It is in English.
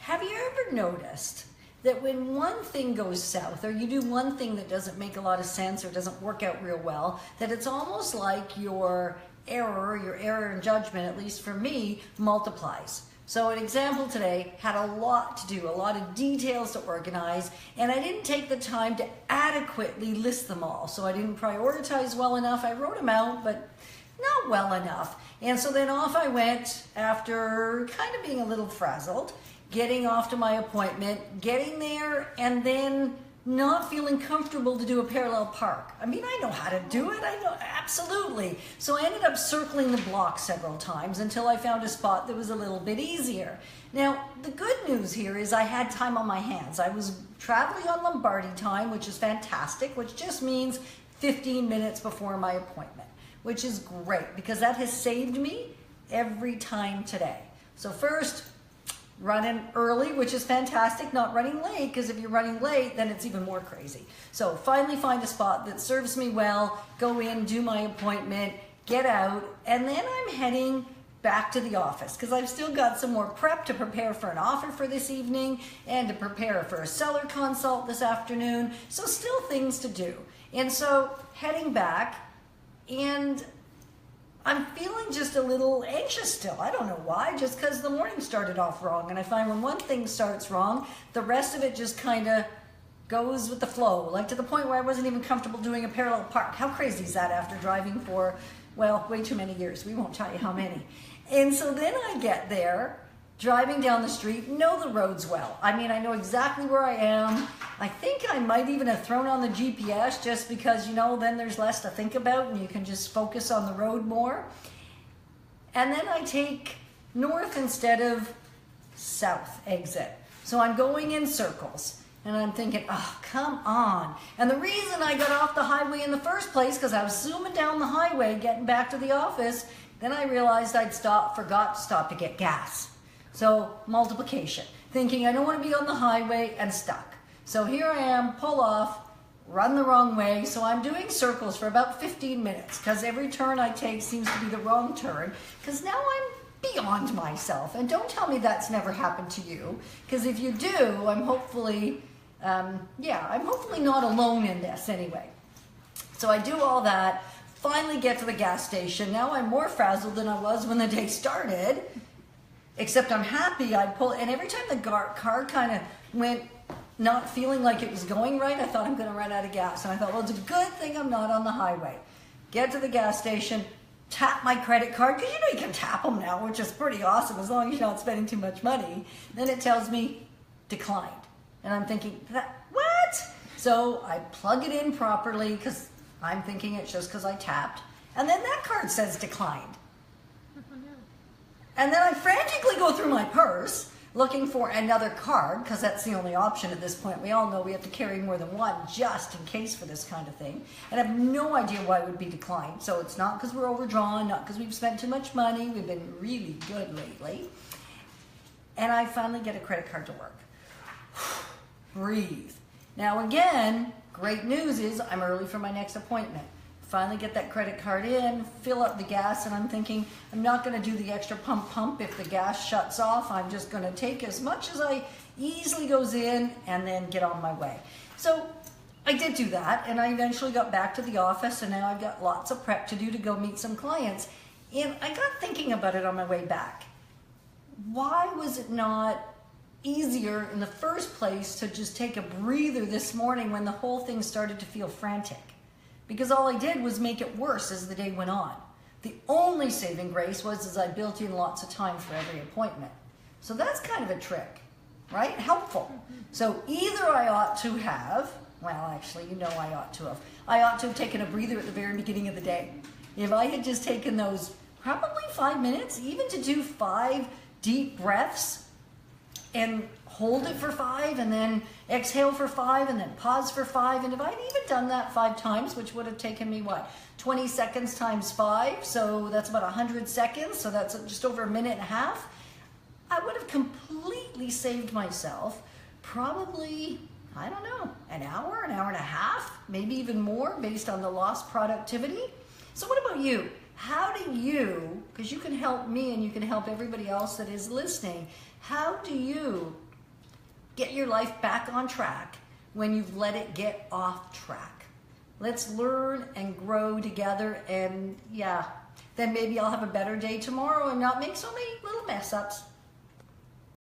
Have you ever noticed that when one thing goes south, or you do one thing that doesn't make a lot of sense or doesn't work out real well, that it's almost like your error in judgment, at least for me, multiplies? So an example today had a lot to do, a lot of details to organize, and I didn't take the time to adequately list them all. So I didn't prioritize well enough. I wrote them out, but not well enough. And so then off I went after kind of being a little frazzled, getting off to my appointment, getting there, and then not feeling comfortable to do a parallel park. I mean, I know how to do it. I know, absolutely. So I ended up circling the block several times until I found a spot that was a little bit easier. Now, the good news here is I had time on my hands. I was traveling on Lombardy time, which is fantastic, which just means 15 minutes before my appointment, which is great because that has saved me every time today. So first, running early, which is fantastic, not running late, because if you're running late, then it's even more crazy. So finally find a spot that serves me well, go in, do my appointment, get out, and then I'm heading back to the office because I've still got some more prep to prepare for an offer for this evening and to prepare for a seller consult this afternoon. So still things to do. And so heading back, and I'm feeling just a little anxious still. I don't know why, just because the morning started off wrong. And I find when one thing starts wrong, the rest of it just kind of goes with the flow, like to the point where I wasn't even comfortable doing a parallel park. How crazy is that after driving for, well, way too many years. We won't tell you how many. And so then I get there, driving down the street, know the roads well. I mean, I know exactly where I am. I think I might even have thrown on the GPS just because, you know, then there's less to think about and you can just focus on the road more. And then I take north instead of south exit. So I'm going in circles and I'm thinking, oh, come on. And the reason I got off the highway in the first place, because I was zooming down the highway, getting back to the office, then I realized forgot to stop to get gas. So multiplication, thinking I don't want to be on the highway and stuck. So here I am, pull off, run the wrong way. So I'm doing circles for about 15 minutes because every turn I take seems to be the wrong turn because now I'm beyond myself. And don't tell me that's never happened to you, because if you do, I'm hopefully not alone in this anyway. So I do all that, finally get to the gas station. Now I'm more frazzled than I was when the day started. Except I'm happy I pulled, and every time the car kind of went not feeling like it was going right, I thought I'm going to run out of gas. And I thought, well, it's a good thing I'm not on the highway. Get to the gas station, tap my credit card, because you know you can tap them now, which is pretty awesome as long as you're not spending too much money. Then it tells me declined. And I'm thinking, what? So I plug it in properly because I'm thinking it's just because I tapped. And then that card says declined. And then I frantically go through my purse looking for another card because that's the only option at this point. We all know we have to carry more than one just in case for this kind of thing. And I have no idea why it would be declined. So it's not because we're overdrawn, not because we've spent too much money. We've been really good lately. And I finally get a credit card to work. Breathe. Now again, great news is I'm early for my next appointment. Finally get that credit card in, fill up the gas, and I'm thinking I'm not going to do the extra pump if the gas shuts off. I'm just going to take as much as I easily goes in and then get on my way. So I did do that, and I eventually got back to the office, and now I've got lots of prep to do to go meet some clients. And I got thinking about it on my way back. Why was it not easier in the first place to just take a breather this morning when the whole thing started to feel frantic? Because all I did was make it worse as the day went on. The only saving grace was I built in lots of time for every appointment. So that's kind of a trick, right? Helpful. So either I ought to have, well, actually, you know I ought to have taken a breather at the very beginning of the day. If I had just taken those probably 5 minutes, even to do 5 deep breaths and hold it for 5 and then exhale for 5 and then pause for 5. And if I'd even done that 5 times, which would have taken me, 20 seconds times 5. So that's about 100 seconds. So that's just over a minute and a half. I would have completely saved myself probably, I don't know, an hour and a half, maybe even more based on the lost productivity. So what about you? How do you, because you can help me and you can help everybody else that is listening, how do you get your life back on track when you've let it get off track. Let's learn and grow together, and yeah, then maybe I'll have a better day tomorrow and not make so many little mess ups.